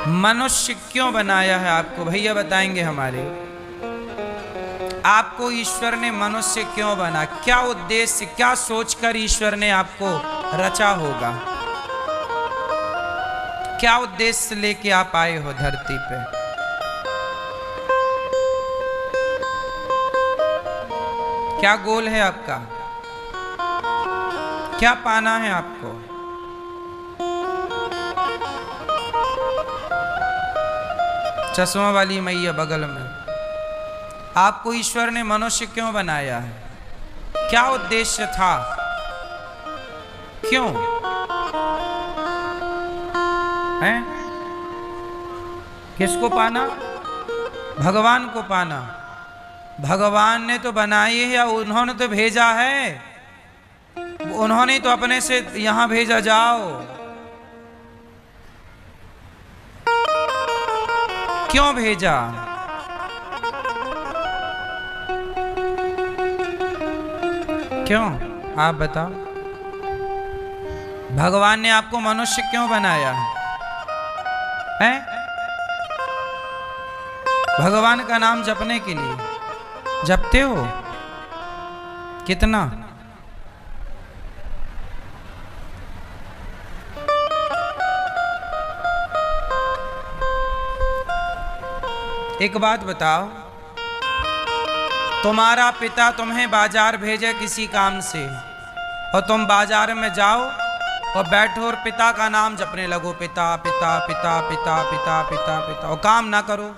मनुष्य क्यों बनाया है आपको? भैया बताएंगे हमारे। आपको ईश्वर ने मनुष्य क्यों बना? क्या उद्देश्य, क्या सोचकर ईश्वर ने आपको रचा होगा? क्या उद्देश्य लेके आप आए हो धरती पे? क्या गोल है आपका? क्या पाना है आपको? चश्मा वाली मैया बगल में, आपको ईश्वर ने मनुष्य क्यों बनाया है? क्या उद्देश्य था? क्यों है? किसको पाना? भगवान को पाना। भगवान ने तो बनाई है या उन्होंने तो भेजा है? उन्होंने तो अपने से यहां भेजा। जाओ, क्यों भेजा? क्यों? आप बताओ। भगवान ने आपको मनुष्य क्यों बनाया है? भगवान का नाम जपने के लिए। जपते हो कितना? एक बात बताओ, तुम्हारा पिता तुम्हें बाजार भेजे किसी काम से और तुम बाजार में जाओ और बैठो और पिता का नाम जपने लगो, पिता पिता पिता पिता पिता पिता पिता, और काम ना करो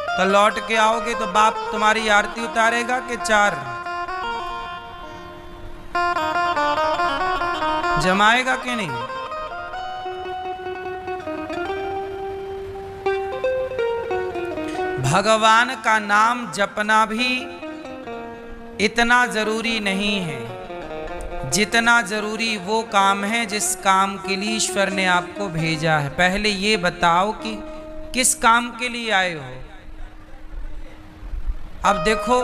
तो लौट के आओगे तो बाप तुम्हारी आरती उतारेगा कि चार जमाएगा कि नहीं? भगवान का नाम जपना भी इतना जरूरी नहीं है जितना जरूरी वो काम है जिस काम के लिए ईश्वर ने आपको भेजा है। पहले ये बताओ कि किस काम के लिए आए हो। अब देखो,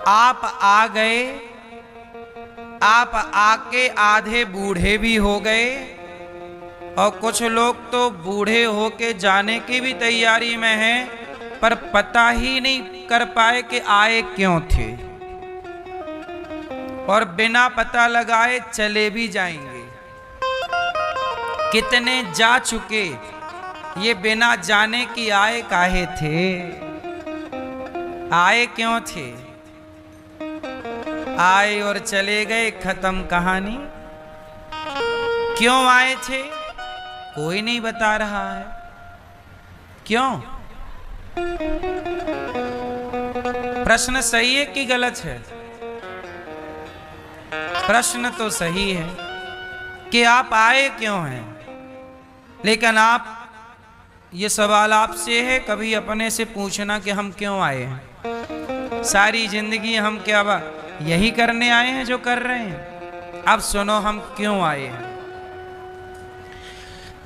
आप आ गए, आप आके आधे बूढ़े भी हो गए और कुछ लोग तो बूढ़े होके जाने की भी तैयारी में हैं, पर पता ही नहीं कर पाए कि आए क्यों थे, और बिना पता लगाए चले भी जाएंगे। कितने जा चुके ये बिना जाने कि आए काहे थे, आए क्यों थे। आए और चले गए, खत्म कहानी। क्यों आए थे कोई नहीं बता रहा है। क्यों? प्रश्न सही है कि गलत है? प्रश्न तो सही है कि आप आए क्यों हैं, लेकिन आप, ये सवाल आपसे है, कभी अपने से पूछना कि हम क्यों आए हैं। सारी जिंदगी हम क्या यही करने आए हैं जो कर रहे हैं? अब सुनो, हम क्यों आए हैं।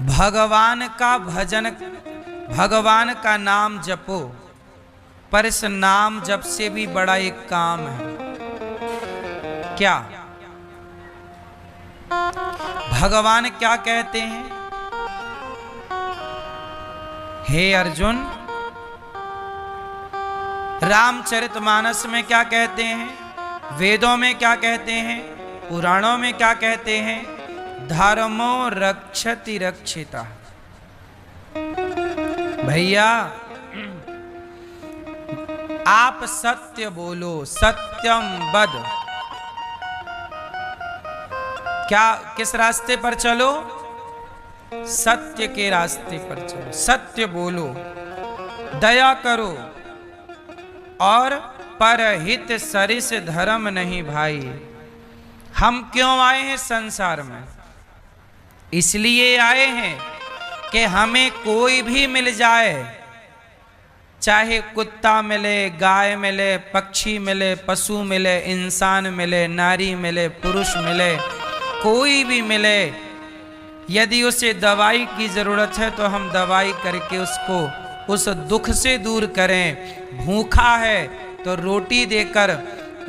भगवान का भजन, भगवान का नाम जपो, पर इस नाम जप से भी बड़ा एक काम है। क्या? भगवान क्या कहते हैं? हे अर्जुन, रामचरितमानस में क्या कहते हैं, वेदों में क्या कहते हैं, पुराणों में क्या कहते हैं? धर्मो रक्षति रक्षिता। भैया आप सत्य बोलो, सत्यम वद। क्या, किस रास्ते पर चलो? सत्य के रास्ते पर चलो, सत्य बोलो, दया करो, और परहित सरिस धर्म नहीं भाई। हम क्यों आए हैं संसार में? इसलिए आए हैं कि हमें कोई भी मिल जाए, चाहे कुत्ता मिले, गाय मिले, पक्षी मिले, पशु मिले, इंसान मिले, नारी मिले, पुरुष मिले, कोई भी मिले, यदि उसे दवाई की जरूरत है तो हम दवाई करके उसको उस दुख से दूर करें। भूखा है तो रोटी देकर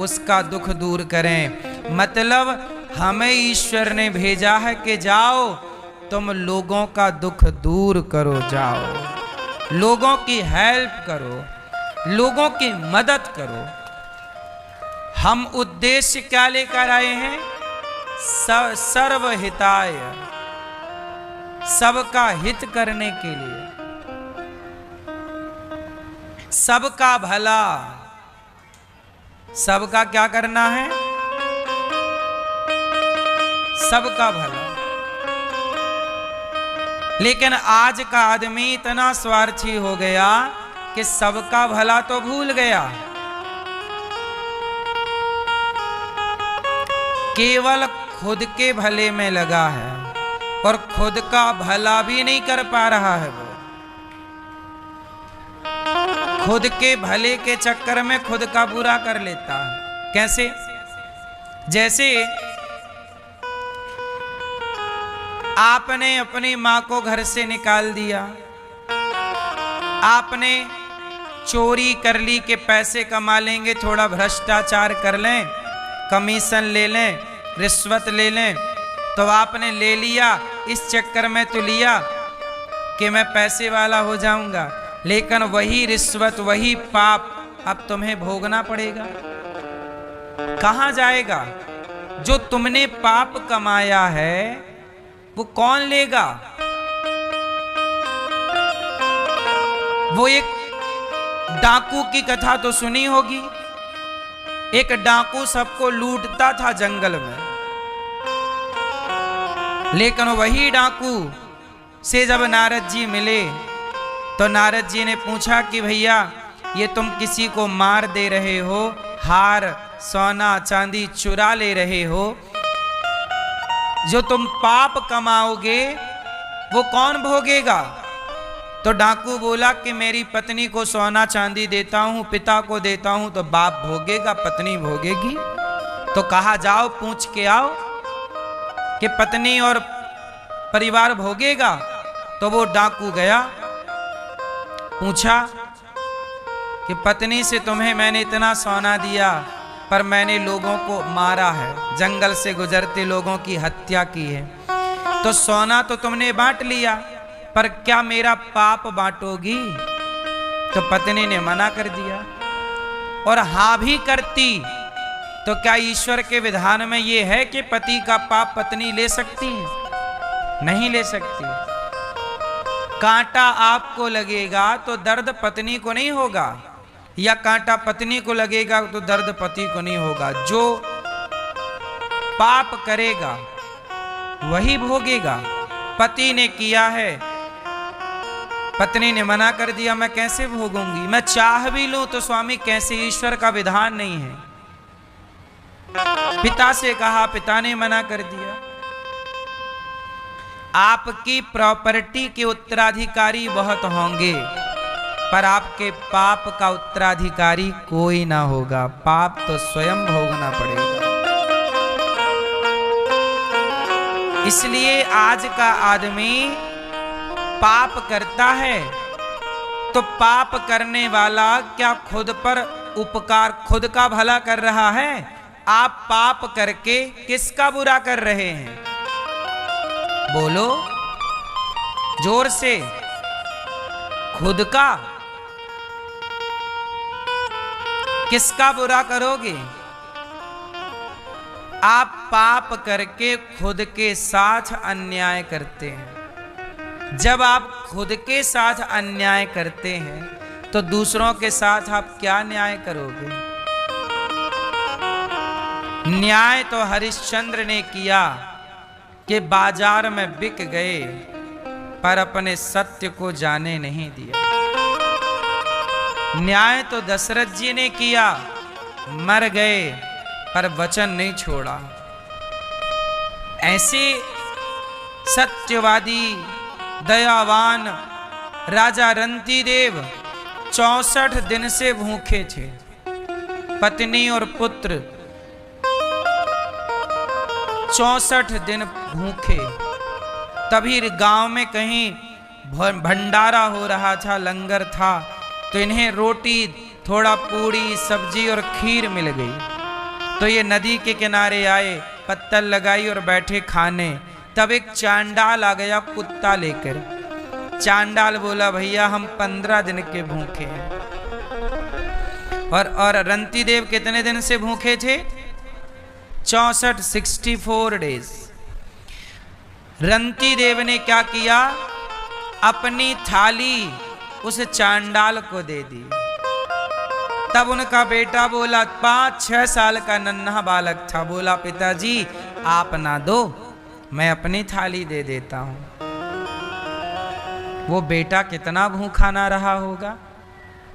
उसका दुख दूर करें। मतलब हमें ईश्वर ने भेजा है कि जाओ तुम लोगों का दुख दूर करो जाओ, लोगों की हेल्प करो, लोगों की मदद करो। हम उद्देश्य क्या लेकर आए हैं? सर्वहिताय, सबका हित करने के लिए, सबका भला। सबका क्या करना है? सबका भला। लेकिन आज का आदमी इतना स्वार्थी हो गया कि सबका भला तो भूल गया, केवल खुद के भले में लगा है और खुद का भला भी नहीं कर पा रहा है। वो खुद के भले के चक्कर में खुद का बुरा कर लेता है। कैसे? जैसे आपने अपनी मां को घर से निकाल दिया, आपने चोरी कर ली कि पैसे कमा लेंगे, थोड़ा भ्रष्टाचार कर लें, कमीशन ले लें, रिश्वत ले लें, तो आपने ले लिया। इस चक्कर में तो लिया कि मैं पैसे वाला हो जाऊंगा, लेकिन वही रिश्वत, वही पाप अब तुम्हें भोगना पड़ेगा। कहां जाएगा? जो तुमने पाप कमाया है वो कौन लेगा? वो एक डाकू की कथा तो सुनी होगी। एक डाकू सबको लूटता था जंगल में, लेकिन वही डाकू से जब नारद जी मिले तो नारद जी ने पूछा कि भैया ये तुम किसी को मार दे रहे हो, हार सोना चांदी चुरा ले रहे हो, जो तुम पाप कमाओगे वो कौन भोगेगा? तो डाकू बोला कि मेरी पत्नी को सोना चांदी देता हूं, पिता को देता हूं, तो बाप भोगेगा, पत्नी भोगेगी। तो कहा जाओ पूछ के आओ कि पत्नी और परिवार भोगेगा। तो वो डाकू गया, पूछा कि पत्नी से तुम्हें मैंने इतना सोना दिया पर मैंने लोगों को मारा है, जंगल से गुजरते लोगों की हत्या की है, तो सोना तो तुमने बांट लिया पर क्या मेरा पाप बांटोगी? तो पत्नी ने मना कर दिया। और हाँ भी करती तो क्या ईश्वर के विधान में यह है कि पति का पाप पत्नी ले सकती है? नहीं ले सकती। कांटा आपको लगेगा तो दर्द पत्नी को नहीं होगा, या कांटा पत्नी को लगेगा तो दर्द पति को नहीं होगा। जो पाप करेगा वही भोगेगा। पति ने किया है, पत्नी ने मना कर दिया, मैं कैसे भोगूंगी? मैं चाह भी लूं तो स्वामी कैसे? ईश्वर का विधान नहीं है। पिता से कहा, पिता ने मना कर दिया। आपकी प्रॉपर्टी के उत्तराधिकारी बहुत होंगे पर आपके पाप का उत्तराधिकारी कोई ना होगा। पाप तो स्वयं भोगना पड़ेगा। इसलिए आज का आदमी पाप करता है तो पाप करने वाला क्या खुद पर उपकार, खुद का भला कर रहा है? आप पाप करके किसका बुरा कर रहे हैं? बोलो जोर से। खुद का। किसका बुरा करोगे? आप पाप करके खुद के साथ अन्याय करते हैं। जब आप खुद के साथ अन्याय करते हैं तो दूसरों के साथ आप क्या न्याय करोगे? न्याय तो हरिश्चंद्र ने किया कि बाजार में बिक गए पर अपने सत्य को जाने नहीं दिया। न्याय तो दशरथ जी ने किया, मर गए पर वचन नहीं छोड़ा। ऐसे सत्यवादी दयावान राजा रंतीदेव 64 दिन से भूखे थे। पत्नी और पुत्र 64 दिन भूखे। तभी गांव में कहीं भंडारा हो रहा था, लंगर था, तो इन्हें रोटी, थोड़ा पूड़ी, सब्जी और खीर मिल गई। तो ये नदी के किनारे आए, पत्तल लगाई और बैठे खाने। तब एक चांडाल आ गया कुत्ता लेकर। चांडाल बोला भैया हम 15 दिन के भूखे हैं। और रंती देव कितने दिन से भूखे थे? 64 डेज। रंती देव ने क्या किया? अपनी थाली उस चांडाल को दे दी। तब उनका बेटा बोला, 5-6 साल का नन्हा बालक था, बोला पिताजी आप ना दो, मैं अपनी थाली दे देता हूं। वो बेटा कितना भूखा ना रहा होगा,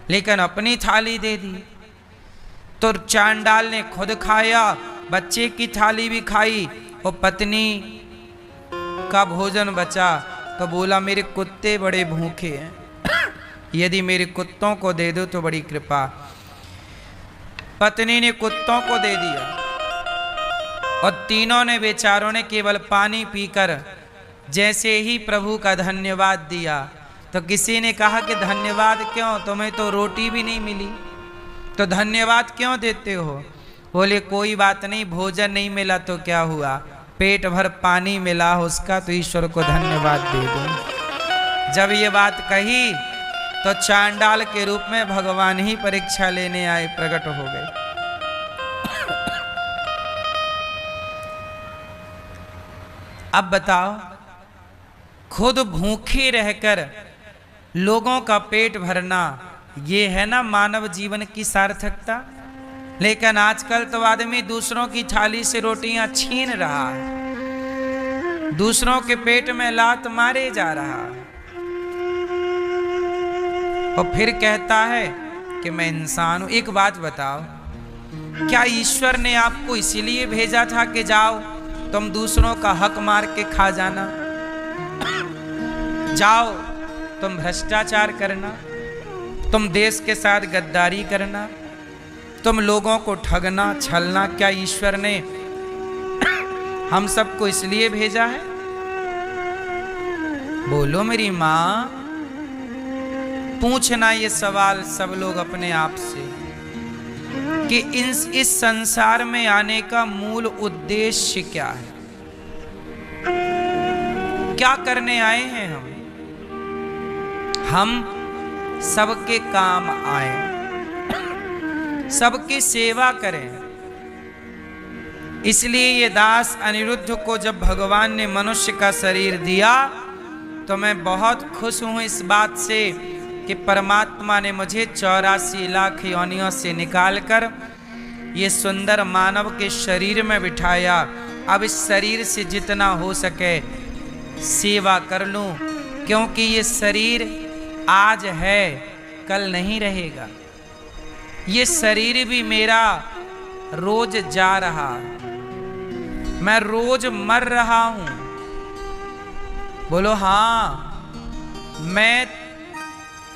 लेकिन अपनी थाली दे दी। तो चांडाल ने खुद खाया, बच्चे की थाली भी खाई, और पत्नी का भोजन बचा तो बोला मेरे कुत्ते बड़े भूखे हैं, यदि मेरे कुत्तों को दे दो तो बड़ी कृपा। पत्नी ने कुत्तों को दे दिया और तीनों ने बेचारों ने केवल पानी पीकर जैसे ही प्रभु का धन्यवाद दिया तो किसी ने कहा कि धन्यवाद क्यों, तुम्हें तो रोटी भी नहीं मिली, तो धन्यवाद क्यों देते हो? बोले कोई बात नहीं, भोजन नहीं मिला तो क्या हुआ, पेट भर पानी मिला उसका तो ईश्वर को धन्यवाद दे दो। जब ये बात कही तो चांडाल के रूप में भगवान ही परीक्षा लेने आए, प्रकट हो गए। अब बताओ, खुद भूखे रहकर लोगों का पेट भरना, ये है ना मानव जीवन की सार्थकता। लेकिन आजकल तो आदमी दूसरों की थाली से रोटियां छीन रहा है, दूसरों के पेट में लात मारे जा रहा है, और फिर कहता है कि मैं इंसान हूं। एक बात बताओ, क्या ईश्वर ने आपको इसीलिए भेजा था कि जाओ तुम दूसरों का हक मार के खा जाना, जाओ तुम भ्रष्टाचार करना, तुम देश के साथ गद्दारी करना, तुम लोगों को ठगना छलना? क्या ईश्वर ने हम सबको इसलिए भेजा है? बोलो मेरी माँ, पूछना ये सवाल सब लोग अपने आप से कि इस संसार में आने का मूल उद्देश्य क्या है, क्या करने आए हैं हम सबके काम आए, सबकी सेवा करें। इसलिए ये दास अनिरुद्ध को जब भगवान ने मनुष्य का शरीर दिया तो मैं बहुत खुश हूं इस बात से कि परमात्मा ने मुझे 84 लाख योनियों से निकालकर ये सुंदर मानव के शरीर में बिठाया। अब इस शरीर से जितना हो सके सेवा कर लूं, क्योंकि ये शरीर आज है कल नहीं रहेगा। ये शरीर भी मेरा रोज जा रहा, मैं रोज मर रहा हूं। बोलो हाँ, मैं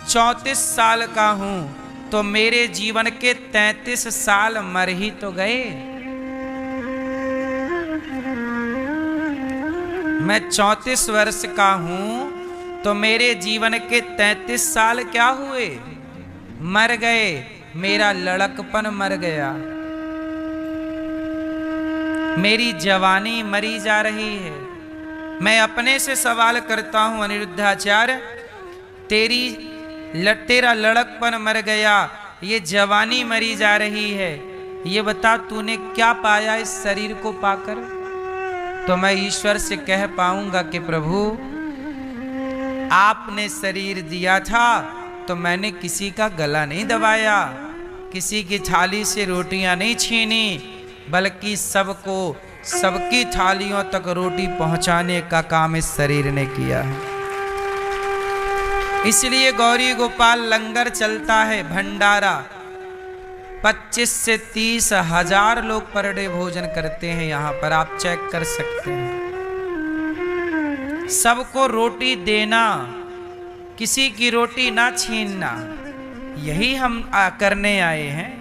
34 साल का हूं तो मेरे जीवन के 33 साल मर ही तो गए। मैं 34 वर्ष का हूं तो मेरे जीवन के 33 साल क्या हुए? मर गए। मेरा लड़कपन मर गया, मेरी जवानी मरी जा रही है। मैं अपने से सवाल करता हूं अनिरुद्धाचार्य, तेरा लड़कपन मर गया, ये जवानी मरी जा रही है, ये बता तूने क्या पाया इस शरीर को पाकर? तो मैं ईश्वर से कह पाऊंगा कि प्रभु आपने शरीर दिया था तो मैंने किसी का गला नहीं दबाया, किसी की थाली से रोटियां नहीं छीनी, बल्कि सबको सबकी थालियों तक रोटी पहुंचाने का काम इस शरीर ने किया है। इसलिए गौरी गोपाल लंगर चलता है, भंडारा। 25 से 30 हजार लोग पर डे भोजन करते हैं यहाँ पर, आप चेक कर सकते हैं। सबको रोटी देना, किसी की रोटी ना छीनना, यही हम करने आए हैं।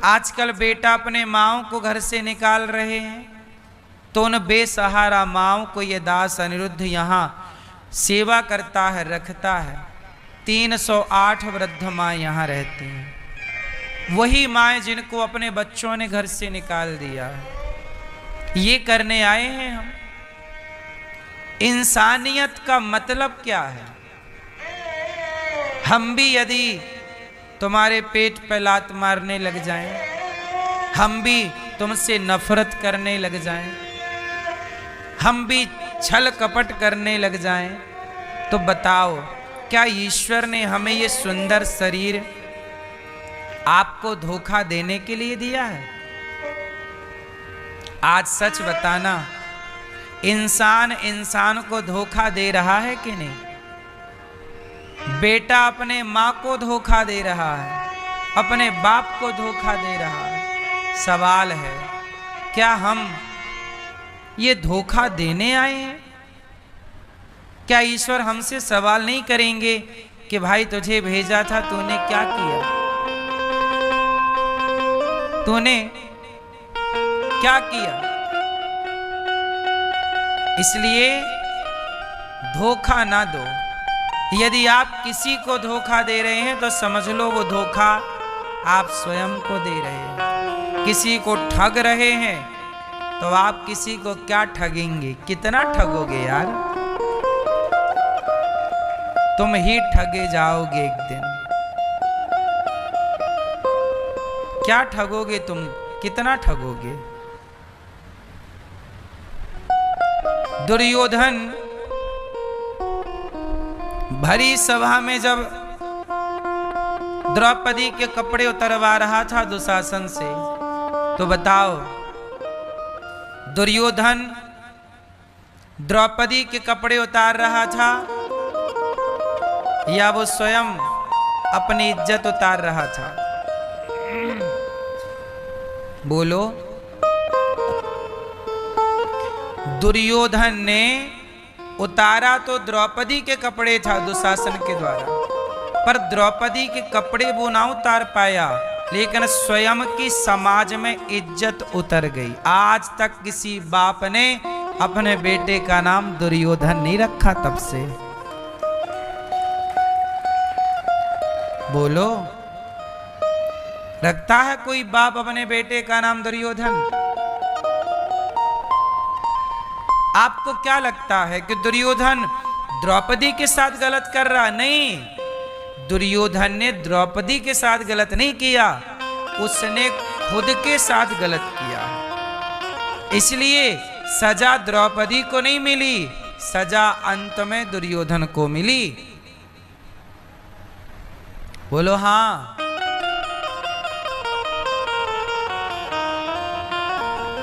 आजकल बेटा अपने माओ को घर से निकाल रहे हैं, तो उन बेसहारा माओ को ये दास अनिरुद्ध यहाँ सेवा करता है, रखता है। 308 वृद्ध माँ यहाँ रहती हैं, वही माएँ जिनको अपने बच्चों ने घर से निकाल दिया। ये करने आए हैं हम। इंसानियत का मतलब क्या है? हम भी यदि तुम्हारे पेट पे लात मारने लग जाएं, हम भी तुमसे नफरत करने लग जाएं, हम भी छल कपट करने लग जाएं, तो बताओ क्या ईश्वर ने हमें ये सुंदर शरीर आपको धोखा देने के लिए दिया है? आज सच बताना, इंसान इंसान को धोखा दे रहा है कि नहीं? बेटा अपने माँ को धोखा दे रहा है, अपने बाप को धोखा दे रहा है। सवाल है, क्या हम ये धोखा देने आए हैं? क्या ईश्वर हमसे सवाल नहीं करेंगे कि भाई तुझे भेजा था, तूने क्या किया? तूने क्या किया? इसलिए धोखा ना दो। यदि आप किसी को धोखा दे रहे हैं तो समझ लो वो धोखा आप स्वयं को दे रहे हैं। किसी को ठग रहे हैं तो आप किसी को क्या ठगेंगे? कितना ठगोगे यार? तुम ही ठगे जाओगे एक दिन। क्या ठगोगे तुम? कितना ठगोगे? दुर्योधन भरी सभा में जब द्रौपदी के कपड़े उतरवा रहा था दुशासन से, तो बताओ दुर्योधन द्रौपदी के कपड़े उतार रहा था या वो स्वयं अपनी इज्जत उतार रहा था? बोलो। दुर्योधन ने उतारा तो द्रौपदी के कपड़े था दुशासन के द्वारा, पर द्रौपदी के कपड़े वो ना उतार पाया, लेकिन स्वयं की समाज में इज्जत उतर गई। आज तक किसी बाप ने अपने बेटे का नाम दुर्योधन नहीं रखा तब से। बोलो, रखता है कोई बाप अपने बेटे का नाम दुर्योधन? आपको क्या लगता है कि दुर्योधन द्रौपदी के साथ गलत कर रहा? नहीं, दुर्योधन ने द्रौपदी के साथ गलत नहीं किया, उसने खुद के साथ गलत किया। इसलिए सजा द्रौपदी को नहीं मिली, सजा अंत में दुर्योधन को मिली। बोलो हाँ।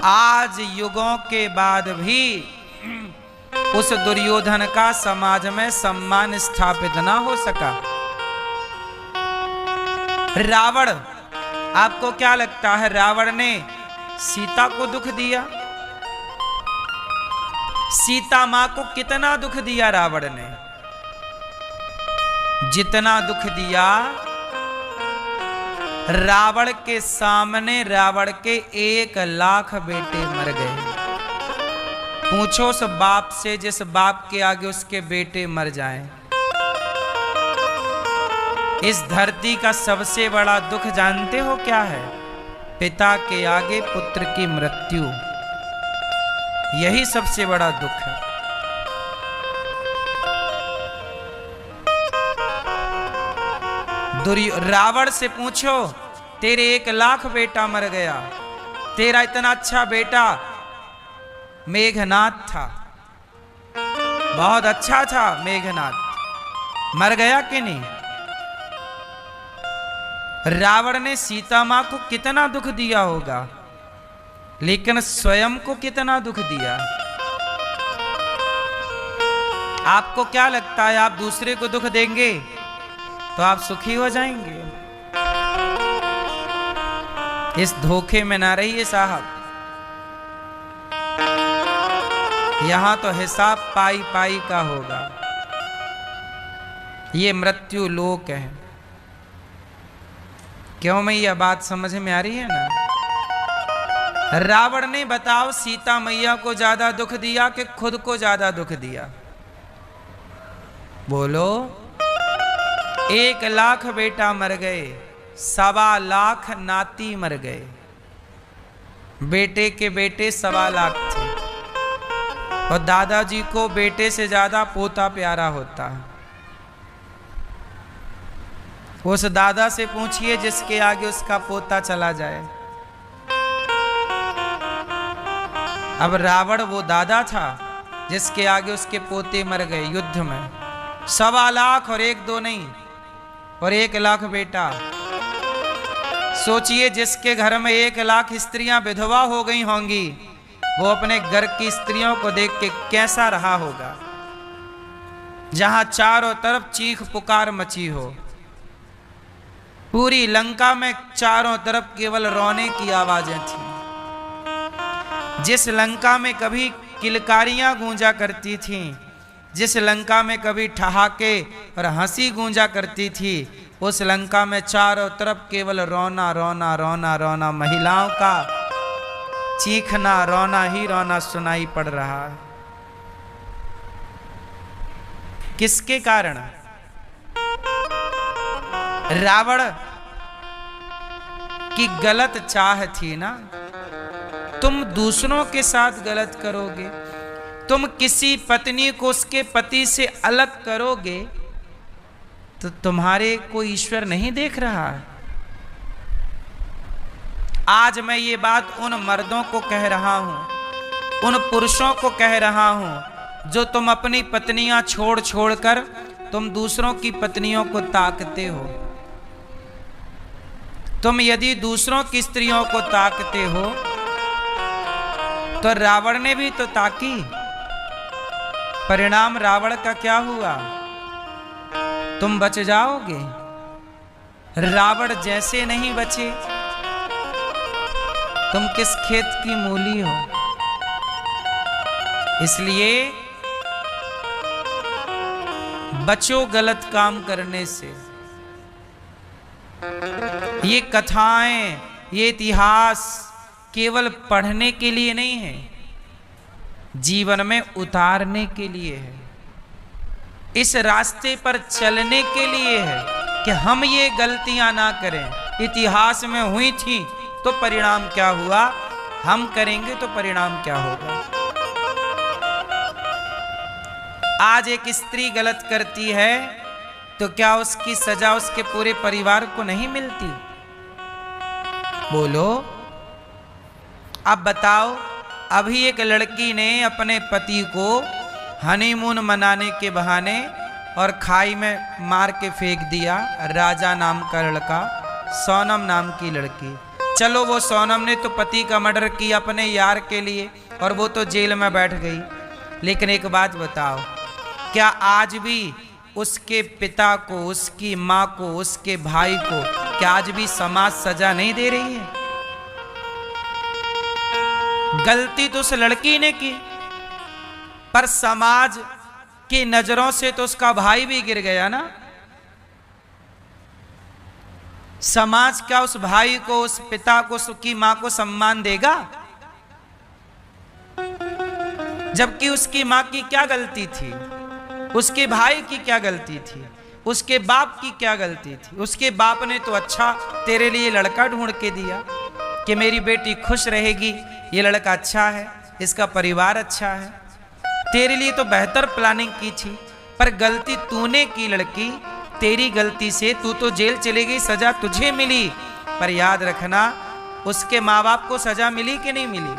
आज युगों के बाद भी उस दुर्योधन का समाज में सम्मान स्थापित ना हो सका। रावण, आपको क्या लगता है रावण ने सीता को दुख दिया? सीता मां को कितना दुख दिया रावण ने? जितना दुख दिया, रावण के सामने रावण के 1,00,000 बेटे मर गए। पूछो उस बाप से जिस बाप के आगे उसके बेटे मर जाएं। इस धरती का सबसे बड़ा दुख जानते हो क्या है? पिता के आगे पुत्र की मृत्यु, यही सबसे बड़ा दुख है। रावण से पूछो, तेरे 1,00,000 बेटा मर गया, तेरा इतना अच्छा बेटा मेघनाद था, बहुत अच्छा था मेघनाद, मर गया कि नहीं? रावण ने सीता मां को कितना दुख दिया होगा, लेकिन स्वयं को कितना दुख दिया। आपको क्या लगता है, आप दूसरे को दुख देंगे तो आप सुखी हो जाएंगे? इस धोखे में ना रहिए साहब। यहां तो हिसाब पाई पाई का होगा। ये मृत्यु लोक है। क्यों मैं यह बात समझ में आ रही है ना? रावण ने बताओ सीता मैया को ज्यादा दुख दिया कि खुद को ज्यादा दुख दिया? बोलो। 1,00,000 बेटा मर गए, 1,25,000 नाती मर गए। बेटे के बेटे 1,25,000 थे। और दादाजी को बेटे से ज्यादा पोता प्यारा होता है। उस दादा से पूछिए जिसके आगे उसका पोता चला जाए। अब रावण वो दादा था जिसके आगे उसके पोते मर गए युद्ध में। 1.25 लाख और 1-2 नहीं, और 1 लाख बेटा। सोचिए जिसके घर में 1 लाख स्त्रियां विधवा हो गई होंगी, वो अपने घर की स्त्रियों को देख के कैसा रहा होगा। जहां चारों तरफ चीख पुकार मची हो, पूरी लंका में चारों तरफ केवल रोने की आवाजें थी। जिस लंका में कभी किलकारियां गूंजा करती थीं, जिस लंका में कभी ठहाके और हंसी गूंजा करती थी, उस लंका में चारों तरफ केवल रोना रोना रोना रोना, महिलाओं का चीखना रोना ही रोना सुनाई पड़ रहा है। किसके कारण? रावण की गलत चाह थी ना। तुम दूसरों के साथ गलत करोगे, तुम किसी पत्नी को उसके पति से अलग करोगे, तो तुम्हारे को ईश्वर नहीं देख रहा है। आज मैं ये बात उन मर्दों को कह रहा हूं, उन पुरुषों को कह रहा हूं, जो तुम अपनी पत्नियां छोड़ छोड़ कर तुम दूसरों की पत्नियों को ताकते हो। तुम यदि दूसरों की स्त्रियों को ताकते हो, तो रावण ने भी तो ताकी। परिणाम रावण का क्या हुआ? तुम बच जाओगे। रावण जैसे नहीं बचे, तुम किस खेत की मूली हो। इसलिए बचो गलत काम करने से। ये कथाएं, ये इतिहास केवल पढ़ने के लिए नहीं है, जीवन में उतारने के लिए है। इस रास्ते पर चलने के लिए है कि हम ये गलतियां ना करें। इतिहास में हुई थी तो परिणाम क्या हुआ, हम करेंगे तो परिणाम क्या होगा। आज एक स्त्री गलत करती है तो क्या उसकी सजा उसके पूरे परिवार को नहीं मिलती? बोलो। अब बताओ, अभी एक लड़की ने अपने पति को हनीमून मनाने के बहाने और खाई में मार के फेंक दिया। राजा नाम का लड़का, सोनम नाम की लड़की। चलो, वो सोनम ने तो पति का मर्डर किया अपने यार के लिए, और वो तो जेल में बैठ गई। लेकिन एक बात बताओ, क्या आज भी उसके पिता को, उसकी माँ को, उसके भाई को, क्या आज भी समाज सजा नहीं दे रही है? गलती तो उस लड़की ने की, पर समाज की नजरों से तो उसका भाई भी गिर गया ना। समाज क्या उस भाई को, उस पिता को, उसकी मां को सम्मान देगा? जबकि उसकी मां की क्या गलती थी, उसके भाई की क्या गलती थी, उसके बाप की क्या गलती थी? उसके बाप ने तो अच्छा तेरे लिए लड़का ढूंढ के दिया कि मेरी बेटी खुश रहेगी, ये लड़का अच्छा है, इसका परिवार अच्छा है। तेरे लिए तो बेहतर प्लानिंग की थी, पर गलती तूने की लड़की। तेरी गलती से तू तो जेल चली गई, सजा तुझे मिली। पर याद रखना, उसके माँ बाप को सजा मिली कि नहीं मिली?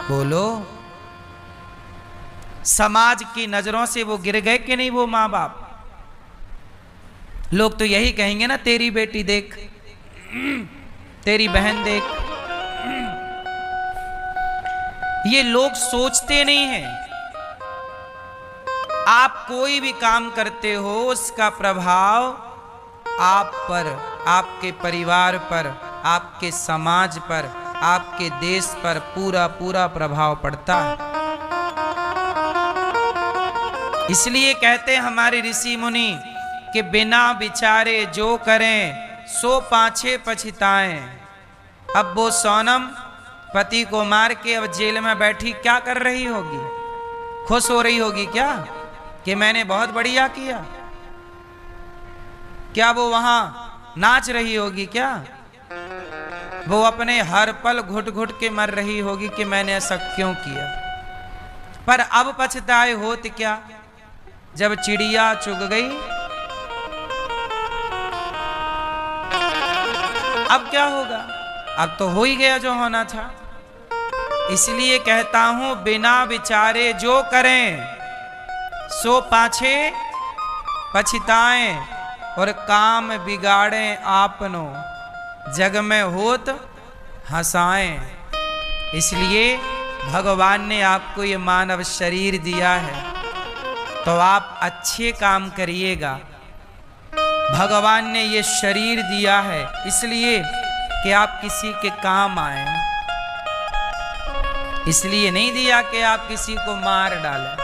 बोलो। समाज की नजरों से वो गिर गए कि नहीं वो माँ बाप? लोग तो यही कहेंगे ना, तेरी बेटी देख, तेरी बहन देख। ये लोग सोचते नहीं हैं। आप कोई भी काम करते हो, उसका प्रभाव आप पर, आपके परिवार पर, आपके समाज पर, आपके देश पर पूरा पूरा प्रभाव पड़ता है। इसलिए कहते हैं हमारे ऋषि मुनि कि बिना विचारे जो करें सो पाछे पछताएं। अब वो सोनम पति को मार के अब जेल में बैठी क्या कर रही होगी? खुश हो रही होगी क्या कि मैंने बहुत बढ़िया किया? क्या वो वहां नाच रही होगी क्या? वो अपने हर पल घुट घुट के मर रही होगी कि मैंने ऐसा क्यों किया। पर अब पछताए होत क्या, जब चिड़िया चुग गई अब क्या होगा, अब तो हो ही गया जो होना था। इसलिए कहता हूं बिना विचारे जो करें सो पाछे पछताएं, और काम बिगाड़ें आपनो जग में होत हंसाएं। इसलिए भगवान ने आपको ये मानव शरीर दिया है तो आप अच्छे काम करिएगा। भगवान ने ये शरीर दिया है इसलिए कि आप किसी के काम आए, इसलिए नहीं दिया कि आप किसी को मार डालें,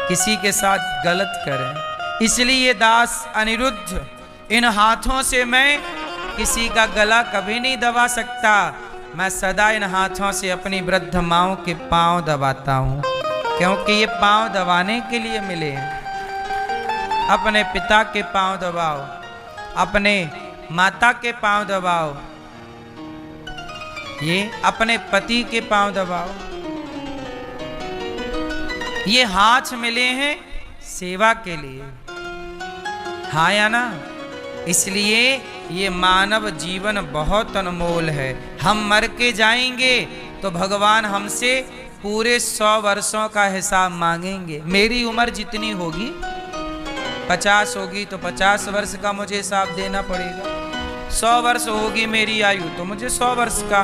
किसी के साथ गलत करें। इसलिए दास अनिरुद्ध, इन हाथों से मैं किसी का गला कभी नहीं दबा सकता। मैं सदा इन हाथों से अपनी वृद्ध माओं के पांव दबाता हूं, क्योंकि ये पांव दबाने के लिए मिले हैं। अपने पिता के पांव दबाओ, अपने माता के पांव दबाओ, ये अपने पति के पांव दबाओ। ये हाथ मिले हैं सेवा के लिए, हाँ या ना। इसलिए ये मानव जीवन बहुत अनमोल है। हम मर के जाएंगे तो भगवान हमसे पूरे 100 वर्षों का हिसाब मांगेंगे। मेरी उम्र जितनी होगी 50 होगी तो 50 वर्ष का मुझे हिसाब देना पड़ेगा। 100 वर्ष होगी मेरी आयु तो मुझे 100 वर्ष का।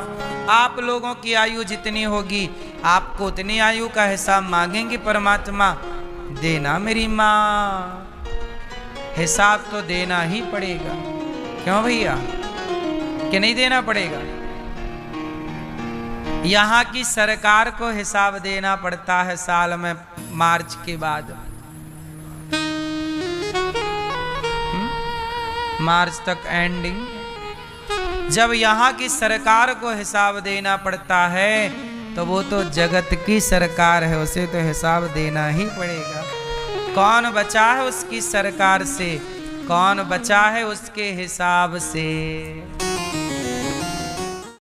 आप लोगों की आयु जितनी होगी आपको उतनी आयु का हिसाब मांगेंगे परमात्मा। देना मेरी माँ, हिसाब तो देना ही पड़ेगा। क्यों भैया, कि नहीं देना पड़ेगा? यहाँ की सरकार को हिसाब देना पड़ता है साल में मार्च के बाद। मार्च तक एंडिंग, जब यहाँ की सरकार को हिसाब देना पड़ता है तो वो तो जगत की सरकार है, उसे तो हिसाब देना ही पड़ेगा। कौन बचा है उसकी सरकार से, कौन बचा है उसके हिसाब से।